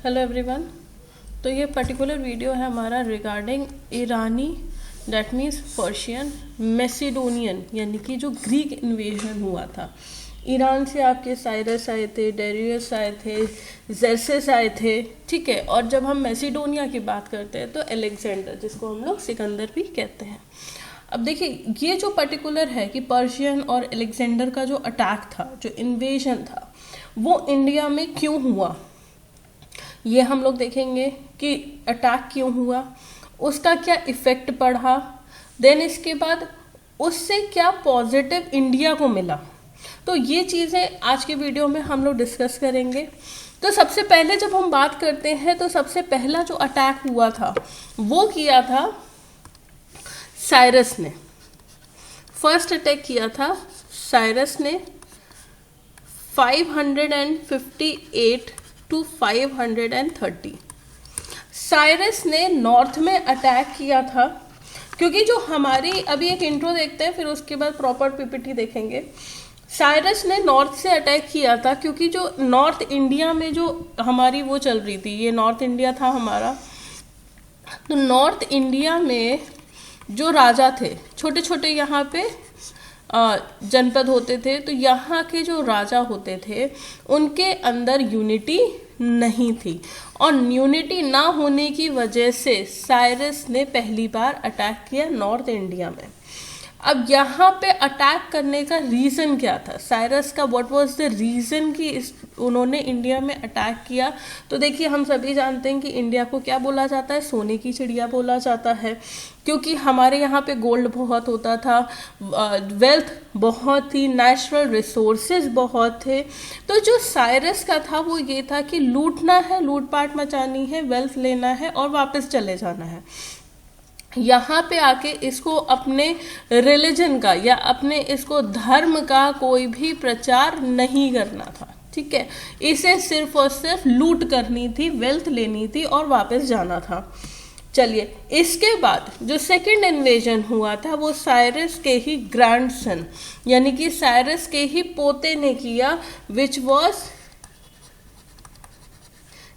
Hello everyone. तो ये particular video है हमारा रिगार्डिंग ईरानी दैट मीन्स पर्शियन मैसिडोनियन यानी कि जो ग्रीक इन्वेजन हुआ था। ईरान से आपके साइरस आए थे, डेरियस आए थे, जेरसेस आए थे, ठीक है। और जब हम मैसिडोनिया की बात करते हैं तो अलेक्जेंडर, जिसको हम लोग सिकंदर भी कहते हैं। अब देखिए ये जो पर्टिकुलर है कि पर्शियन और अलेक्जेंडर का जो अटैक था, जो इन्वेजन था, वो इंडिया में क्यों हुआ, ये हम लोग देखेंगे कि अटैक क्यों हुआ, उसका क्या इफेक्ट पड़ा, देन इसके बाद उससे क्या पॉजिटिव इंडिया को मिला। तो ये चीज़ें आज की वीडियो में हम लोग डिस्कस करेंगे। तो सबसे पहले जब हम बात करते हैं तो सबसे पहला जो अटैक हुआ था वो किया था साइरस ने। फर्स्ट अटैक किया था साइरस ने 558 टू 530। साइरस ने नॉर्थ में अटैक किया था, क्योंकि जो हमारी अभी एक इंट्रो देखते हैं फिर उसके बाद प्रॉपर पीपीटी देखेंगे। साइरस ने नॉर्थ से अटैक किया था क्योंकि जो नॉर्थ इंडिया में जो हमारी वो चल रही थी, ये नॉर्थ इंडिया था हमारा। तो नॉर्थ इंडिया में जो राजा थे, छोटे छोटे यहाँ पे जनपद होते थे, तो यहाँ के जो राजा होते थे उनके अंदर यूनिटी नहीं थी, और यूनिटी ना होने की वजह से साइरस ने पहली बार अटैक किया नॉर्थ इंडिया में। अब यहाँ पे अटैक करने का रीज़न क्या था साइरस का, व्हाट वाज द रीज़न कि उन्होंने इंडिया में अटैक किया। तो देखिए हम सभी जानते हैं कि इंडिया को क्या बोला जाता है, सोने की चिड़िया बोला जाता है, क्योंकि हमारे यहाँ पे गोल्ड बहुत होता था, वेल्थ बहुत थी, नेचुरल रिसोर्सेज बहुत थे। तो जो साइरस का था वो ये था कि लूटना है, लूटपाट मचानी है, वेल्थ लेना है और वापस चले जाना है। यहाँ पे आके इसको अपने रिलीजन का या अपने इसको धर्म का कोई भी प्रचार नहीं करना था, ठीक है। इसे सिर्फ और सिर्फ लूट करनी थी, वेल्थ लेनी थी और वापस जाना था। चलिए, इसके बाद जो सेकंड इन्वेजन हुआ था वो साइरस के ही ग्रैंडसन यानी कि साइरस के ही पोते ने किया, विच वॉज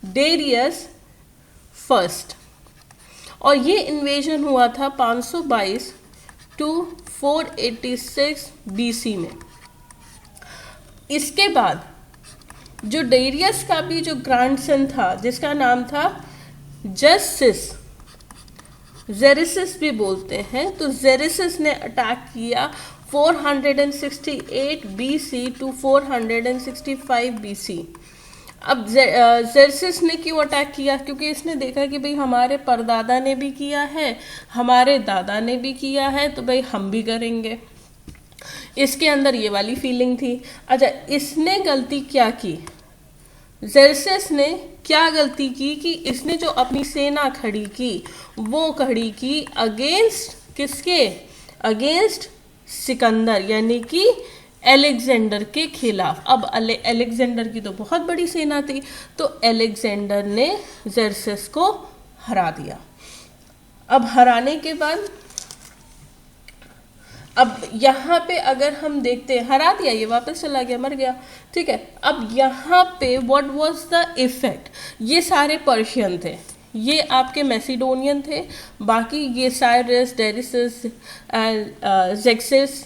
डेरियस फर्स्ट। और ये इन्वेजन हुआ था 522 टू 486 बीसी में। इसके बाद जो डेरियस का भी जो ग्रैंडसन था, जिसका नाम था जस्टिस, जेरिसिस भी बोलते हैं, तो जेरिसिस ने अटैक किया 468 बीसी टू 465 बीसी। अब जेरसिस ने क्यों अटैक किया, क्योंकि इसने देखा कि भाई हमारे परदादा ने भी किया है, हमारे दादा ने भी किया है, तो भाई हम भी करेंगे। इसके अंदर ये वाली फीलिंग थी। अच्छा, इसने गलती क्या की, जेरसिस ने क्या गलती की कि इसने जो अपनी सेना खड़ी की वो खड़ी की अगेंस्ट किसके, अगेंस्ट सिकंदर यानी कि अलेक्जेंडर के खिलाफ। अब अलेक्जेंडर की तो बहुत बड़ी सेना थी, तो अलेक्जेंडर ने जेरसिस को हरा दिया। अब हराने के बाद अब यहाँ पे अगर हम देखते हैं, हरा दिया, ये वापस चला गया, मर गया, ठीक है। अब यहाँ पे व्हाट वाज द इफेक्ट, ये सारे पर्शियन थे, ये आपके मैसिडोनियन थे, बाकी ये साइरस, डेरियस, जेक्सिस,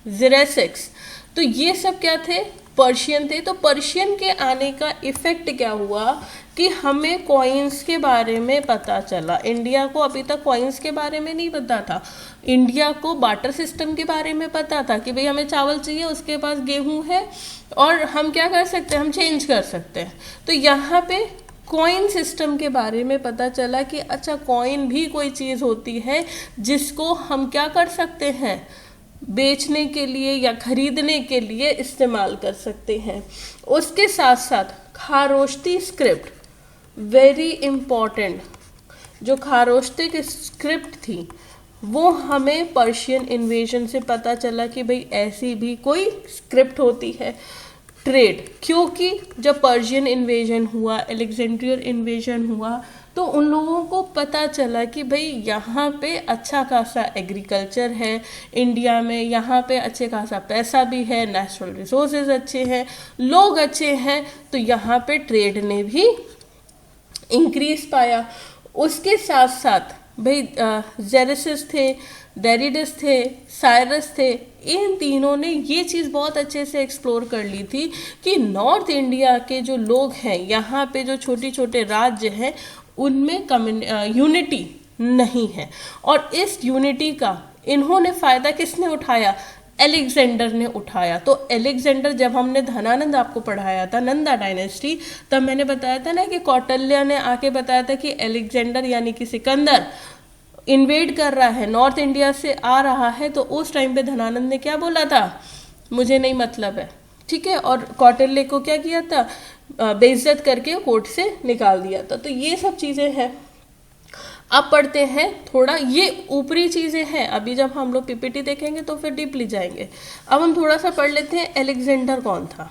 जेरेसिक्स, तो ये सब क्या थे, पर्शियन थे। तो पर्शियन के आने का इफेक्ट क्या हुआ कि हमें कॉइन्स के बारे में पता चला। इंडिया को अभी तक कॉइन्स के बारे में नहीं पता था, इंडिया को बार्टर सिस्टम के बारे में पता था कि भाई हमें चावल चाहिए, उसके पास गेहूं है और हम क्या कर सकते हैं, हम चेंज कर सकते हैं। तो यहाँ पे कॉइन सिस्टम के बारे में पता चला कि अच्छा, कॉइन भी कोई चीज़ होती है जिसको हम क्या कर सकते हैं, बेचने के लिए या खरीदने के लिए इस्तेमाल कर सकते हैं। उसके साथ साथ खारोश्ती स्क्रिप्ट, वेरी इम्पॉर्टेंट, जो खारोश्ती की स्क्रिप्ट थी वो हमें पर्शियन इन्वेजन से पता चला कि भाई ऐसी भी कोई स्क्रिप्ट होती है। ट्रेड, क्योंकि जब पर्शियन इन्वेजन हुआ, अलेक्जेंड्रियन इन्वेजन हुआ, तो उन लोगों को पता चला कि भाई यहाँ पे अच्छा खासा एग्रीकल्चर है इंडिया में, यहाँ पे अच्छे खासा पैसा भी है, नेचुरल रिसोर्सेज अच्छे हैं, लोग अच्छे हैं, तो यहाँ पे ट्रेड ने भी इंक्रीज पाया। उसके साथ साथ भाई जेरेसिस थे, डेरिडस थे, साइरस थे, इन तीनों ने ये चीज़ बहुत अच्छे से एक्सप्लोर कर ली थी कि नॉर्थ इंडिया के जो लोग हैं, यहाँ पे जो छोटे छोटे राज्य हैं, उनमें यूनिटी नहीं है। और इस यूनिटी का इन्होंने फ़ायदा किसने उठाया? एलेक्जेंडर ने उठाया। तो एलेक्जेंडर, जब हमने धनानंद आपको पढ़ाया था, नंदा डायनेस्टी, तब मैंने बताया था ना कि कौटिल्य ने आके बताया था कि एलेक्जेंडर यानी कि सिकंदर इन्वेड कर रहा है, नॉर्थ इंडिया से आ रहा है। तो उस टाइम पे धनानंद ने क्या बोला था? मुझे नहीं मतलब है, ठीक है। और कौटिल्य को क्या किया था? बेइज्जत करके कोर्ट से निकाल दिया था। तो ये सब चीज़ें हैं। अब पढ़ते हैं थोड़ा, ये ऊपरी चीज़ें हैं, अभी जब हम लोग पीपीटी देखेंगे तो फिर डीपली जाएंगे। अब हम थोड़ा सा पढ़ लेते हैं एलेक्जेंडर कौन था,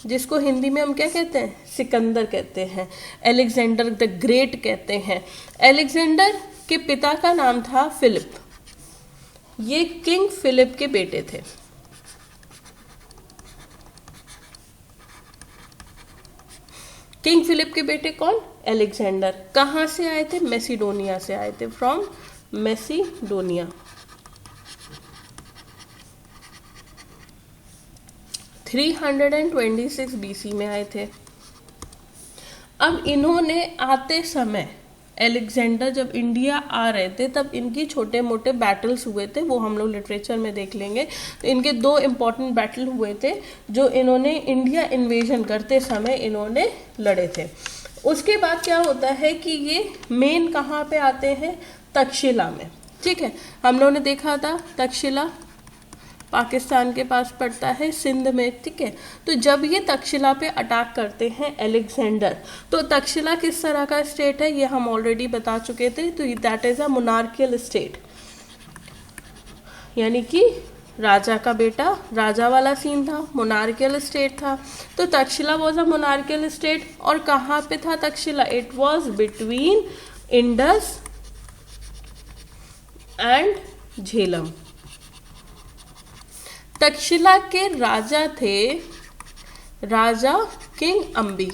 जिसको हिंदी में हम क्या कहते हैं? सिकंदर कहते हैं, एलेक्जेंडर द ग्रेट कहते हैं। एलेक्जेंडर के पिता का नाम था फिलिप, ये किंग फिलिप के बेटे थे। किंग फिलिप के बेटे कौन? एलेक्जेंडर। कहाँ से आए थे? मैसिडोनिया से आए थे, फ्रॉम मैसिडोनिया। 326 BC में आए थे। अब इन्होंने आते समय, एलेक्जेंडर जब इंडिया आ रहे थे तब इनकी छोटे मोटे बैटल्स हुए थे, वो हम लोग लिटरेचर में देख लेंगे। तो इनके 2 इम्पॉर्टेंट बैटल हुए थे जो इन्होंने इंडिया इन्वेजन करते समय इन्होंने लड़े थे। उसके बाद क्या होता है कि ये मेन कहाँ पे आते हैं? तक्षशिला में, ठीक है। हम लोगों ने देखा था तक्षशिला पाकिस्तान के पास पड़ता है, सिंध में, ठीक है। तो जब ये तक्षशिला पे अटैक करते हैं एलेक्जेंडर, तो तक्षशिला किस तरह का स्टेट है ये हम ऑलरेडी बता चुके थे। तो that is a monarchial state, यानी कि राजा का बेटा, राजा वाला सीन था, मोनार्कियल स्टेट था। तो Takshashila was a monarchial state. और कहाँ पे था Takshashila? It was between Indus and Jhelum. Takshashila के राजा थे राजा किंग अम्बी।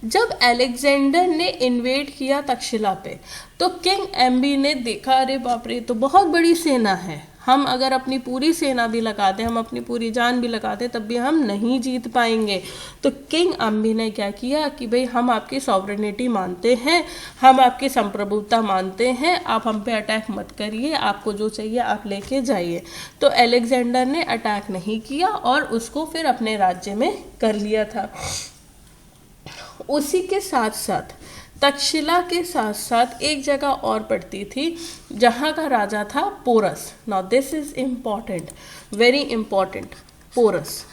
जब अलेक्जेंडर ने इन्वेड किया तक्षशिला पे, तो किंग एम्बी ने देखा, अरे बाप रे, तो बहुत बड़ी सेना है, हम अगर अपनी पूरी सेना भी लगा दें, हम अपनी पूरी जान भी लगा दें, तब भी हम नहीं जीत पाएंगे। तो किंग अम्बी ने क्या किया कि भाई हम आपकी सॉवरेनिटी मानते हैं, हम आपकी संप्रभुता मानते हैं, आप हम पे अटैक मत करिए, आपको जो चाहिए आप लेके जाइए। तो अलेक्जेंडर ने अटैक नहीं किया और उसको फिर अपने राज्य में कर लिया था। उसी के साथ साथ तक्षशिला के साथ साथ एक जगह और पड़ती थी जहाँ का राजा था Porus. Now this is important, very important. Porus,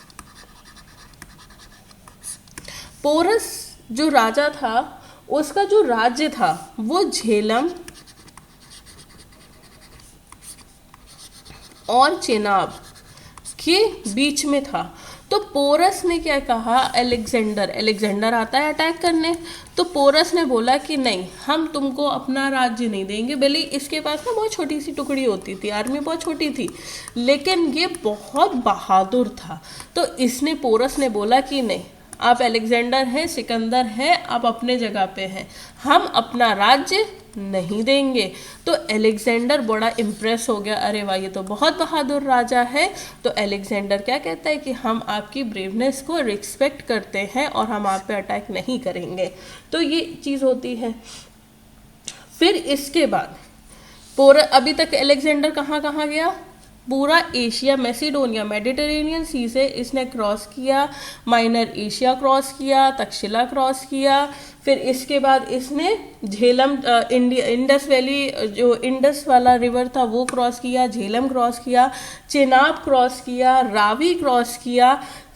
Porus जो राजा था, उसका जो राज्य था वो झेलम और चेनाब के बीच में था। तो पोरस ने क्या कहा? एलेक्जेंडर आता है अटैक करने, तो पोरस ने बोला कि नहीं, हम तुमको अपना राज्य नहीं देंगे। भले इसके पास ना बहुत छोटी सी टुकड़ी होती थी, आर्मी बहुत छोटी थी, लेकिन ये बहुत बहादुर था। तो इसने, पोरस ने बोला कि नहीं, आप एलेक्जेंडर हैं, सिकंदर हैं, आप अपने जगह पे हैं, हम अपना राज्य नहीं देंगे। तो एलेक्जेंडर बड़ा इम्प्रेस हो गया, अरे वाह ये तो बहुत बहादुर राजा है। तो एलेक्जेंडर क्या कहता है कि हम आपकी ब्रेवनेस को रिस्पेक्ट करते हैं और हम आप पे अटैक नहीं करेंगे। तो ये चीज़ होती है। फिर इसके बाद अभी तक एलेक्जेंडर कहाँ कहाँ गया? पूरा एशिया, मैसिडोनिया, मेडिटेरेनियन सी से इसने क्रॉस किया, माइनर एशिया क्रॉस किया, तक्षशिला क्रॉस किया। फिर इसके बाद इसने झेलम, इंडस वैली, जो इंडस वाला रिवर था वो क्रॉस किया, झेलम क्रॉस किया, चेनाब क्रॉस किया, रावी क्रॉस किया।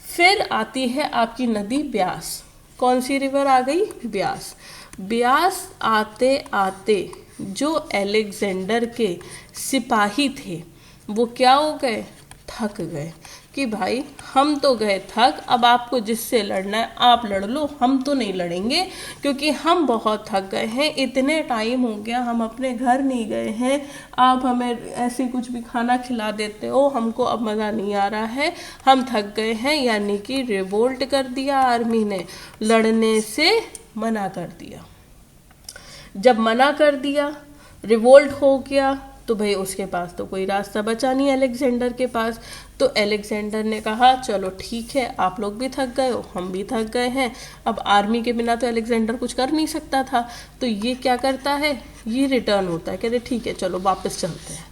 फिर आती है आपकी नदी ब्यास। कौन सी रिवर आ गई? ब्यास। ब्यास आते आते जो एलेक्जेंडर के सिपाही थे वो क्या हो गए? थक गए। कि भाई हम तो गए थक, अब आपको जिससे लड़ना है आप लड़ लो, हम तो नहीं लड़ेंगे क्योंकि हम बहुत थक गए हैं, इतने टाइम हो गया हम अपने घर नहीं गए हैं, आप हमें ऐसे कुछ भी खाना खिला देते हो, हमको अब मज़ा नहीं आ रहा है, हम थक गए हैं। यानी कि रिवोल्ट कर दिया आर्मी ने, लड़ने से मना कर दिया। जब मना कर दिया, रिवोल्ट हो गया, तो भाई उसके पास तो कोई रास्ता बचा नहीं अलेक्जेंडर के पास। तो अलेक्जेंडर ने कहा चलो ठीक है, आप लोग भी थक गए हो, हम भी थक गए हैं, अब आर्मी के बिना तो अलेक्जेंडर कुछ कर नहीं सकता था। तो ये क्या करता है, ये रिटर्न होता है, कहते ठीक है चलो वापस चलते हैं।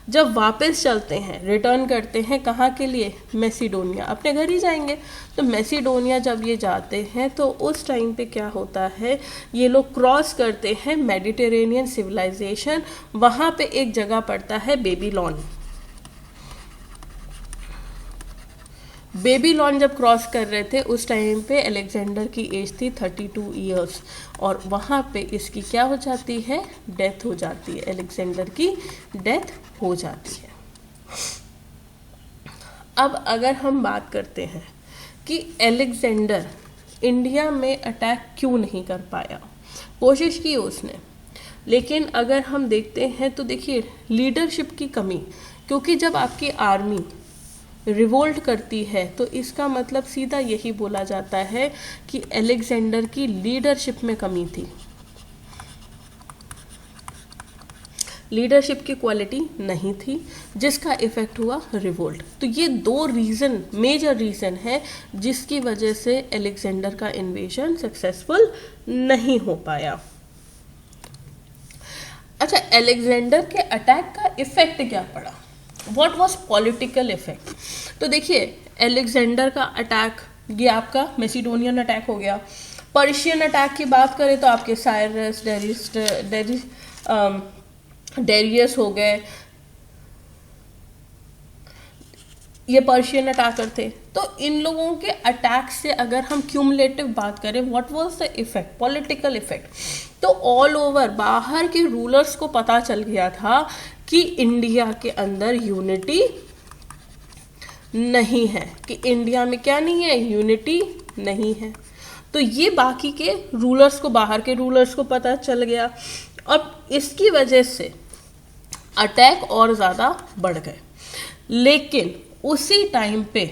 जब वापस चलते हैं, रिटर्न करते हैं, कहाँ के लिए, मैसिडोनिया, अपने घर ही जाएंगे। तो मैसिडोनिया जब ये जाते हैं तो उस टाइम पे क्या होता है, ये लोग क्रॉस करते हैं मेडिटेरेनियन सिविलाइजेशन, वहाँ पे एक जगह पड़ता है बेबीलोन। बेबीलोन जब क्रॉस कर रहे थे उस टाइम पे अलेक्जेंडर की एज थी 32 ईयर्स, और वहाँ पे इसकी क्या हो जाती है, डेथ हो जाती है, अलेक्जेंडर की डेथ हो जाती है। अब अगर हम बात करते हैं कि अलेक्जेंडर इंडिया में अटैक क्यों नहीं कर पाया, कोशिश की उसने, लेकिन अगर हम देखते हैं तो देखिए लीडरशिप की कमी, क्योंकि जब आपकी आर्मी रिवोल्ट करती है तो इसका मतलब सीधा यही बोला जाता है कि अलेक्जेंडर की लीडरशिप में कमी थी, लीडरशिप की क्वालिटी नहीं थी, जिसका इफेक्ट हुआ रिवोल्ट। तो ये दो रीज़न, मेजर रीज़न है जिसकी वजह से अलेक्जेंडर का इन्वेजन सक्सेसफुल नहीं हो पाया। अच्छा, अलेक्जेंडर के अटैक का इफेक्ट क्या पड़ा, व्हाट वाज पॉलिटिकल इफेक्ट। तो देखिए अलेक्जेंडर का अटैक, ये आपका मैसिडोनियन अटैक हो गया। पर्शियन अटैक की बात करें तो आपके साइरस, डेरियस हो गए, ये पर्शियन अटैकर थे। तो इन लोगों के अटैक से अगर हम क्यूमुलेटिव बात करें, what was the effect, political effect, तो ऑल ओवर बाहर के रूलर्स को पता चल गया था कि इंडिया के अंदर यूनिटी नहीं है, कि इंडिया में क्या नहीं है, यूनिटी नहीं है। तो ये बाकी के रूलर्स को, बाहर के रूलर्स को पता चल गया, और इसकी वजह से अटैक और ज़्यादा बढ़ गए। लेकिन उसी टाइम पे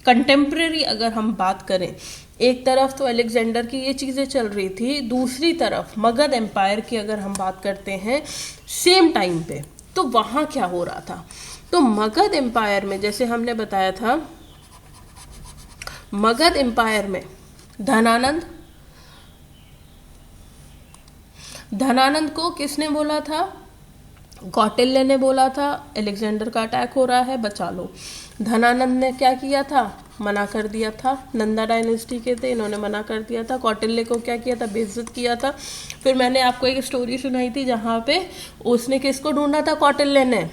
कंटेम्प्रेरी अगर हम बात करें, एक तरफ तो अलेक्जेंडर की ये चीज़ें चल रही थी, दूसरी तरफ मगध एम्पायर की अगर हम बात करते हैं सेम टाइम पे, तो वहाँ क्या हो रहा था। तो मगध एम्पायर में, जैसे हमने बताया था, मगध एम्पायर में धनानंद को किसने बोला था, कौटिल्य ने बोला था अलेक्जेंडर का अटैक हो रहा है, बचा लो। धनानंद ने क्या किया था, मना कर दिया था, नंदा डायनेस्टी के थे, इन्होंने मना कर दिया था। कौटिल्य को क्या किया था, बेइज्जत किया था। फिर मैंने आपको एक स्टोरी सुनाई थी जहाँ पे उसने किसको ढूंढा था, कौटिल्य ने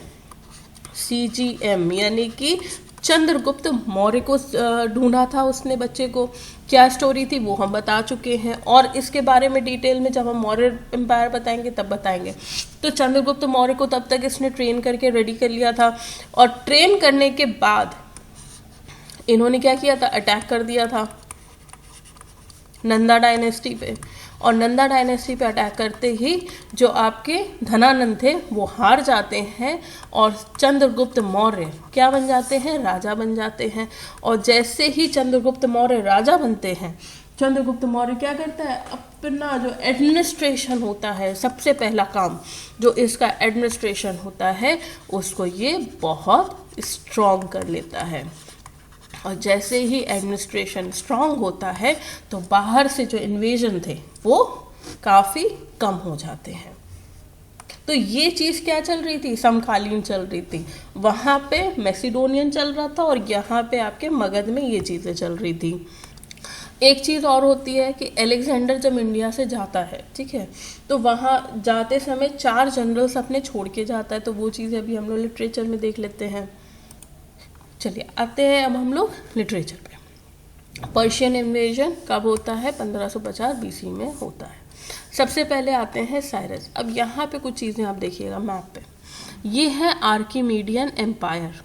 CGM यानी कि चंद्रगुप्त मौर्य को ढूंढा था उसने, बच्चे को। क्या स्टोरी थी वो हम बता चुके हैं, और इसके बारे में डिटेल में जब हम मौर्य एम्पायर बताएंगे तब बताएंगे। तो चंद्रगुप्त मौर्य को तब तक इसने ट्रेन करके रेडी कर लिया था, और ट्रेन करने के बाद इन्होंने क्या किया था, अटैक कर दिया था नंदा डायनेस्टी पे। और नंदा डायनेस्टी पे अटैक करते ही जो आपके धनानंद थे वो हार जाते हैं, और चंद्रगुप्त मौर्य क्या बन जाते हैं, राजा बन जाते हैं। और जैसे ही चंद्रगुप्त मौर्य राजा बनते हैं, चंद्रगुप्त मौर्य क्या करता है, अपना जो एडमिनिस्ट्रेशन होता है, सबसे पहला काम जो इसका एडमिनिस्ट्रेशन होता है, उसको ये बहुत स्ट्रॉन्ग कर लेता है। और जैसे ही एडमिनिस्ट्रेशन स्ट्रांग होता है तो बाहर से जो इन्वेजन थे वो काफ़ी कम हो जाते हैं। तो ये चीज़ क्या चल रही थी, समकालीन चल रही थी। वहाँ पे मैसिडोनियन चल रहा था और यहाँ पे आपके मगध में ये चीज़ें चल रही थी। एक चीज़ और होती है कि अलेक्जेंडर जब इंडिया से जाता है, ठीक है, तो वहाँ जाते समय 4 जनरल्स अपने छोड़ के जाता है। तो वो चीज़ें अभी हम लोग लिटरेचर में देख लेते हैं। चलिए आते हैं अब हम लोग लिटरेचर पे। पर्शियन इन्वेजन कब होता है, 1550 BC में होता है। सबसे पहले आते हैं साइरस। अब यहाँ पे कुछ चीज़ें आप देखिएगा मैप पे, ये है आर्किमीडियन एम्पायर,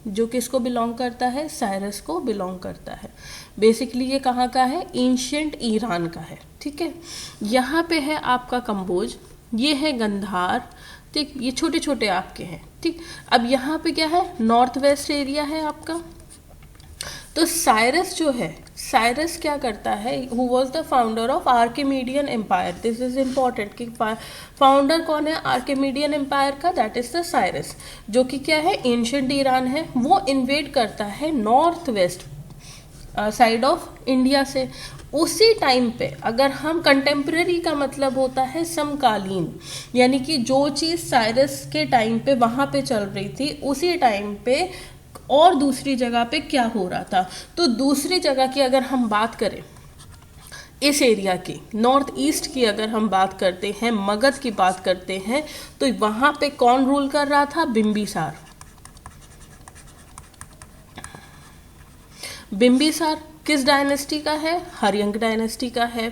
जो किसको बिलोंग करता है, साइरस को बिलोंग करता है। बेसिकली ये कहाँ का है, एंशियंट ईरान का है, ठीक है। यहाँ पे है आपका कंबोज, ये है गंधार, ठीक, ये छोटे छोटे आपके हैं, ठीक। अब यहाँ पे क्या है, नॉर्थ वेस्ट एरिया है आपका। तो साइरस जो है, साइरस क्या करता है, who was the founder of आर्किमीडियन एम्पायर, दिस इज इम्पॉर्टेंट कि फाउंडर कौन है आर्किमीडियन एम्पायर का, दैट इज द साइरस, जो कि क्या है, एंशियंट ईरान है। वो इन्वेड करता है north west side of India से। उसी टाइम पे, अगर हम कंटेम्प्रेरी का मतलब होता है समकालीन, यानी कि जो चीज़ साइरस के टाइम पे वहाँ पे चल रही थी, उसी टाइम पे और दूसरी जगह पे क्या हो रहा था। तो दूसरी जगह की अगर हम बात करें, इस एरिया की नॉर्थ ईस्ट की अगर हम बात करते हैं, मगध की बात करते हैं, तो वहाँ पे कौन रूल कर रहा था, बिंबिसार। बिंबिसार किस डायनेस्टी का है, हर्यंक डायनेस्टी का है।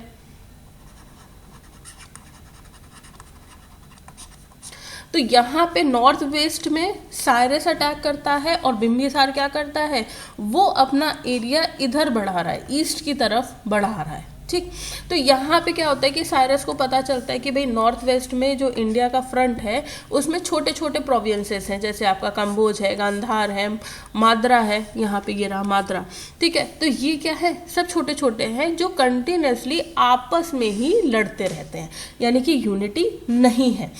तो यहाँ पे नॉर्थ वेस्ट में साइरस अटैक करता है और बिंबिसार क्या करता है, वो अपना एरिया इधर बढ़ा रहा है, ईस्ट की तरफ बढ़ा रहा है, ठीक। तो यहाँ पे क्या होता है कि साइरस को पता चलता है कि भाई नॉर्थ वेस्ट में जो इंडिया का फ्रंट है उसमें छोटे छोटे प्रोविंसेस हैं, जैसे आपका कंबोज है, गांधार है, माद्रा है, यहाँ पे ये रहा माद्रा, ठीक है। तो ये क्या है, सब छोटे छोटे हैं जो कंटिन्यूसली आपस में ही लड़ते रहते हैं, यानी कि यूनिटी नहीं है।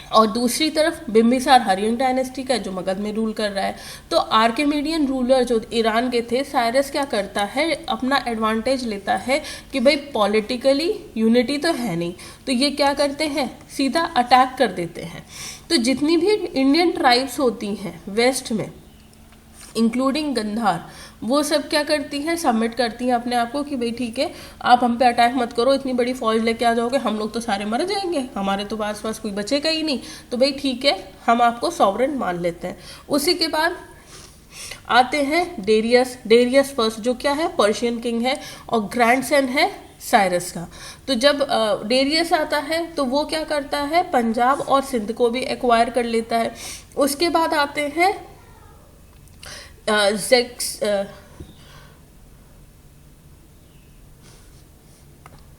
और दूसरी तरफ बिंबिसार हर्यंक डायनेस्टी का, जो मगध में रूल कर रहा है। तो आर्किमीडियन रूलर जो ईरान के थे, साइरस क्या करता है, अपना एडवांटेज लेता है कि भाई पॉलिटिकली यूनिटी तो है नहीं, तो ये क्या करते हैं, सीधा अटैक कर देते हैं। तो जितनी भी इंडियन ट्राइब्स होती हैं वेस्ट में, इंक्लूडिंग गंधार, वो सब क्या करती हैं, सबमिट करती हैं अपने आप को कि भाई ठीक है, आप हम पे अटैक मत करो, इतनी बड़ी फौज लेके आ जाओगे, हम लोग तो सारे मर जाएंगे, हमारे तो आस पास कोई बचेगा ही नहीं, तो भाई ठीक है, हम आपको सॉवरेन मान लेते हैं। उसी के बाद आते हैं डेरियस। डेरियस फर्स्ट जो क्या है, पर्शियन किंग है और ग्रैंडसन है साइरस का। तो जब डेरियस आता है तो वो क्या करता है, पंजाब और सिंध को भी एक्वायर कर लेता है। उसके बाद आते हैं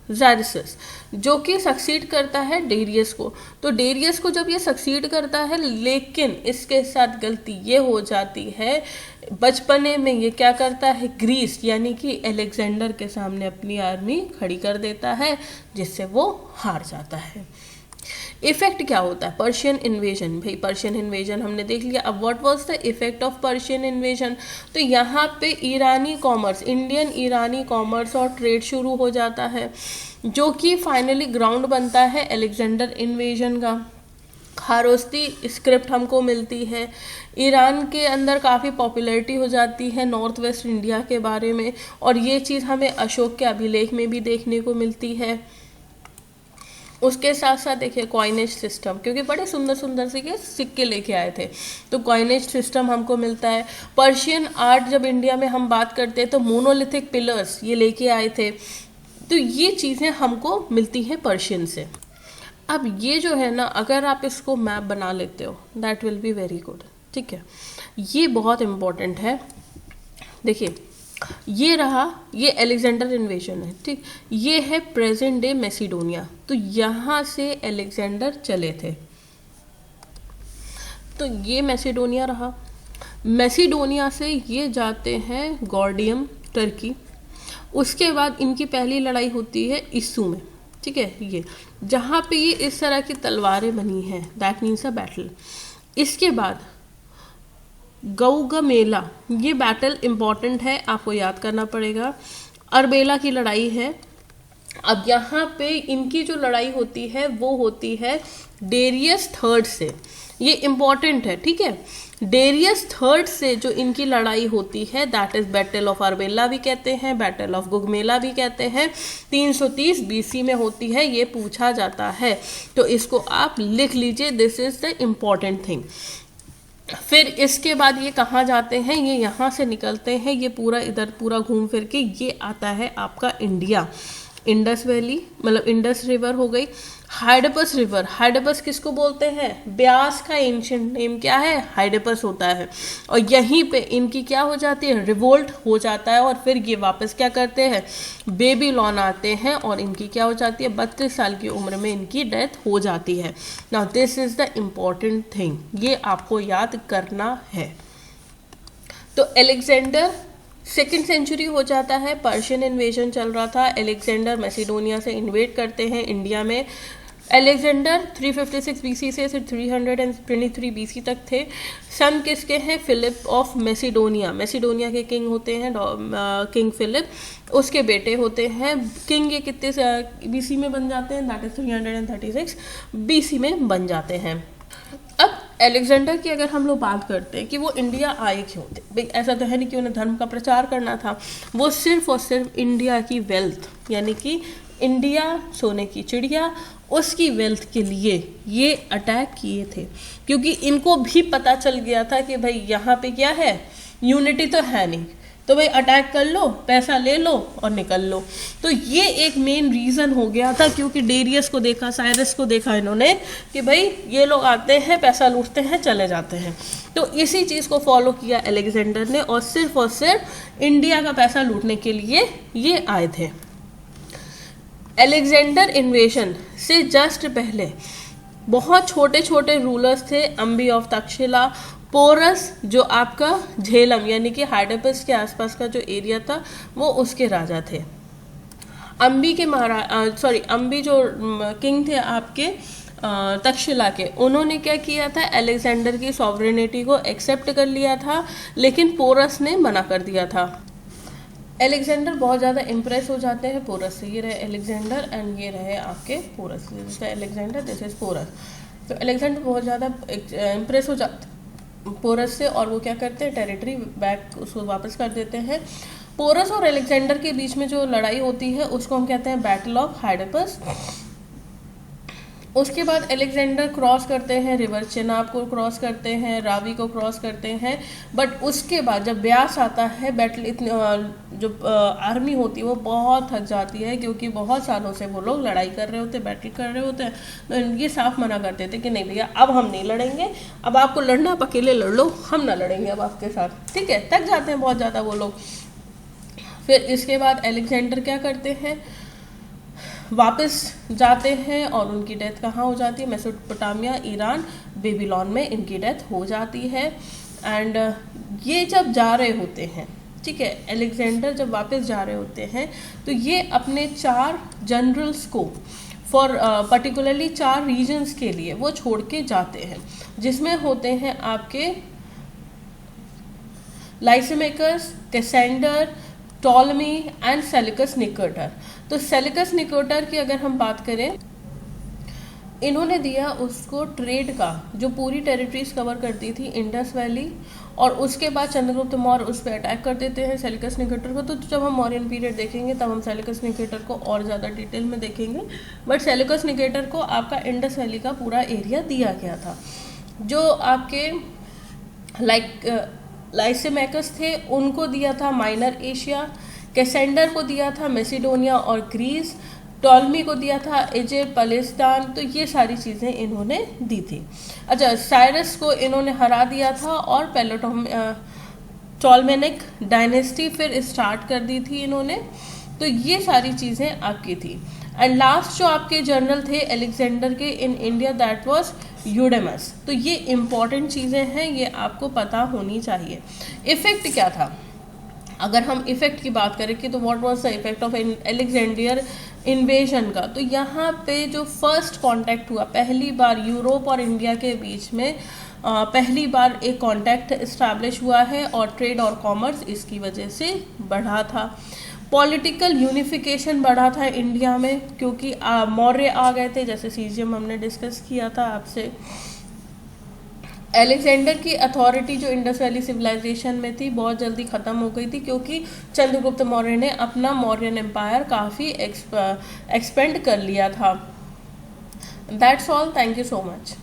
ज़ारिसस, जो कि सक्सीड करता है डेरियस को। तो डेरियस को जब ये सक्सीड करता है, लेकिन इसके साथ गलती ये हो जाती है, बचपने में ये क्या करता है, ग्रीस यानी कि अलेक्जेंडर के सामने अपनी आर्मी खड़ी कर देता है, जिससे वो हार जाता है। इफेक्ट क्या होता है, पर्शियन इन्वेजन। भाई पर्शियन इन्वेजन हमने देख लिया। अब what was the effect of Persian invasion, तो यहाँ पे ईरानी कॉमर्स, इंडियन ईरानी कॉमर्स और ट्रेड शुरू हो जाता है, जो कि फाइनली ग्राउंड बनता है अलेक्जेंडर इन्वेजन का। खारोस्ती स्क्रिप्ट हमको मिलती है, ईरान के अंदर काफ़ी पॉपुलैरिटी हो जाती है नॉर्थ वेस्ट इंडिया के बारे में, और ये चीज़ हमें अशोक के अभिलेख में भी देखने को मिलती है। उसके साथ साथ देखिए कॉइनेज सिस्टम, क्योंकि बड़े सुंदर सुंदर से सिक्के लेके आए थे, तो कॉइनेज सिस्टम हमको मिलता है। पर्शियन आर्ट जब इंडिया में हम बात करते हैं तो मोनोलिथिक पिलर्स ये लेके आए थे, तो ये चीज़ें हमको मिलती हैं पर्शियन से। अब ये जो है ना, अगर आप इसको मैप बना लेते हो that will be very good, ठीक है, ये बहुत इम्पोर्टेंट है। देखिए ये रहा, ये अलेक्जेंडर इन्वेजन है, ठीक, ये है प्रेजेंट डे मैसिडोनिया, तो यहाँ से अलेक्जेंडर चले थे, तो ये मैसिडोनिया रहा। मैसिडोनिया से ये जाते हैं गॉर्डियम टर्की, उसके बाद इनकी पहली लड़ाई होती है इस्सू में, ठीक है, ये जहाँ पे ये इस तरह की तलवारें बनी हैं, दैट मीन्स अ बैटल। इसके बाद गौगमेला, ये बैटल इम्पॉर्टेंट है, आपको याद करना पड़ेगा। अरबेला की लड़ाई है। अब यहाँ पे इनकी जो लड़ाई होती है वो होती है डेरियस थर्ड से, ये इम्पॉर्टेंट है, ठीक है। डेरियस थर्ड से जो इनकी लड़ाई होती है that is battle of Arbela भी कहते हैं, बैटल ऑफ गुगमेला भी कहते हैं, 330 BC में होती है, ये पूछा जाता है, तो इसको आप लिख लीजिए, this is the important thing. फिर इसके बाद ये कहाँ जाते हैं, ये यहाँ से निकलते हैं, ये पूरा इधर पूरा घूम फिर के ये आता है आपका इंडिया, इंडस वैली, मतलब इंडस रिवर हो गई। हाइडपस रिवर, हाइडपस किसको बोलते हैं? ब्यास का एंशिएंट नेम क्या है? हाइडपस होता है। और यहीं पे इनकी क्या हो जाती है? रिवोल्ट हो जाता है और फिर ये वापस क्या करते हैं? बेबीलोन आते हैं और इनकी क्या हो जाती है? 32 साल की उम्र में इनकी डेथ हो जाती है। Now this is the important thing, ये आपको याद करना है। तो एलेक्जेंडर 2nd सेंचुरी हो जाता है, पर्शियन इन्वेजन चल रहा था, एलेक्जेंडर मैसिडोनिया से इन्वेड करते हैं इंडिया में। एलेक्जेंडर 356 बीसी से 323 बीसी तक थे। सन किसके हैं? फिलिप ऑफ मैसिडोनिया, मैसिडोनिया के किंग होते हैं किंग फिलिप, उसके बेटे होते हैं किंग। ये कितने बीसी में बन जाते हैं? दैट इज 336 बीसी में बन जाते हैं। अब एलेक्जेंडर की अगर हम लोग बात करते हैं कि वो इंडिया आए क्यों थे, भाई ऐसा तो है नहीं कि उन्हें धर्म का प्रचार करना था, वो सिर्फ और सिर्फ इंडिया की वेल्थ, यानी कि इंडिया सोने की चिड़िया, उसकी वेल्थ के लिए ये अटैक किए थे। क्योंकि इनको भी पता चल गया था कि भाई यहाँ पे क्या है, यूनिटी तो है नहीं, तो भाई अटैक कर लो, पैसा ले लो और निकल लो। तो ये एक मेन रीज़न हो गया था, क्योंकि डेरियस को देखा, साइरस को देखा इन्होंने कि भाई ये लोग आते हैं, पैसा लूटते हैं, चले जाते हैं। तो इसी चीज़ को फॉलो किया एलेक्जेंडर ने और सिर्फ इंडिया का पैसा लूटने के लिए ये आए थे। एलेक्जेंडर इन्वेशन से जस्ट पहले बहुत छोटे छोटे रूलर्स थे, अम्बी ऑफ तक्षशिला, पोरस जो आपका झेलम यानी कि हाइडपस के आसपास का जो एरिया था वो उसके राजा थे। अम्बी के अम्बी जो किंग थे आपके तक्षशिला के, उन्होंने क्या किया था? एलेक्जेंडर की सॉवरेनिटी को एक्सेप्ट कर लिया था, लेकिन पोरस ने मना कर दिया था। एलेक्जेंडर बहुत ज़्यादा इम्प्रेस हो जाते हैं पोरस से। ये रहे एलेक्जेंडर एंड ये रहे आपके Porus, this is Alexander, this is Porus. तो एलेक्जेंडर बहुत ज़्यादा इम्प्रेस हो जाते पोरस से और वो क्या करते हैं? टेरिटरी बैक उसको वापस कर देते हैं। पोरस और एलेक्जेंडर के बीच में जो लड़ाई होती है उसको हम कहते हैं बैटल ऑफ हाइडपस। उसके बाद एलेक्जेंडर क्रॉस करते हैं रिवर चेनाब को क्रॉस करते हैं, रावी को क्रॉस करते हैं। बट उसके बाद जब ब्यास आता है, बैटल इतनी जो आर्मी होती है वो बहुत थक जाती है, क्योंकि बहुत सालों से वो लोग लड़ाई कर रहे होते हैं, बैटल कर रहे होते हैं। तो ये साफ मना करते थे कि नहीं भैया अब हम नहीं लड़ेंगे, अब आपको लड़ना आप अकेले लड़ लो, हम ना लड़ेंगे अब आपके साथ, ठीक है। थक जाते हैं बहुत ज़्यादा वो लोग। फिर इसके बाद एलेक्जेंडर क्या करते हैं? वापस जाते हैं और उनकी डेथ कहाँ हो जाती है? मेसोपोटामिया, ईरान, बेबीलोन में इनकी डेथ हो जाती है। एंड ये जब जा रहे होते हैं, ठीक है, एलेक्जेंडर जब वापस जा रहे होते हैं तो ये अपने 4 जनरल्स को फॉर पर्टिकुलरली 4 रीजन्स के लिए वो छोड़ के जाते हैं, जिसमें होते हैं आपके लाइसिमेकस, कैसेंडर, टॉलमी एंड सेलिकस निकेटर। तो सेलिकस निकेटर की अगर हम बात करें, इन्होंने दिया उसको ट्रेड का, जो पूरी टेरिटरीज कवर करती थी इंडस वैली, और उसके बाद चंद्रगुप्त मौर्य उस पर अटैक कर देते हैं सेलिकस निकेटर को। तो जब हम मौर्यन पीरियड देखेंगे तब हम सेलिकस निकेटर को और ज़्यादा डिटेल में देखेंगे। बट सेलिकस निकेटर को आपका इंडस वैली का पूरा एरिया दिया गया था। जो आपके लाइसिमेकस थे उनको दिया था माइनर एशिया, कैसेंडर को दिया था मैसिडोनिया और ग्रीस, टॉलमी को दिया था इजिप्ट, पैलेस्टाइन। तो ये सारी चीज़ें इन्होंने दी थी। अच्छा, साइरस को इन्होंने हरा दिया था और टॉलमेनिक डायनेस्टी फिर स्टार्ट कर दी थी इन्होंने। तो ये सारी चीज़ें आपकी थी। एंड लास्ट जो आपके जनरल थे एलेक्जेंडर के इन इंडिया, दैट वाज यूडेमस। तो ये इंपॉर्टेंट चीज़ें हैं, ये आपको पता होनी चाहिए। इफेक्ट क्या था? अगर हम इफेक्ट की बात करें कि तो what was the effect of Alexander invasion का, तो यहाँ पे जो फर्स्ट कांटेक्ट हुआ, पहली बार यूरोप और इंडिया के बीच में पहली बार एक कांटेक्ट इस्टेब्लिश हुआ है और ट्रेड और कॉमर्स इसकी वजह से बढ़ा था। पॉलिटिकल यूनिफिकेशन बढ़ा था इंडिया में, क्योंकि मौर्य आ गए थे, जैसे सीजियम हमने डिस्कस किया था आपसे। एलेक्जेंडर की अथॉरिटी जो इंडस वैली सिविलाइजेशन में थी बहुत जल्दी ख़त्म हो गई थी, क्योंकि चंद्रगुप्त मौर्य ने अपना मौर्यन एम्पायर काफ़ी एक्सपेंड कर लिया था। That's all, thank you so much.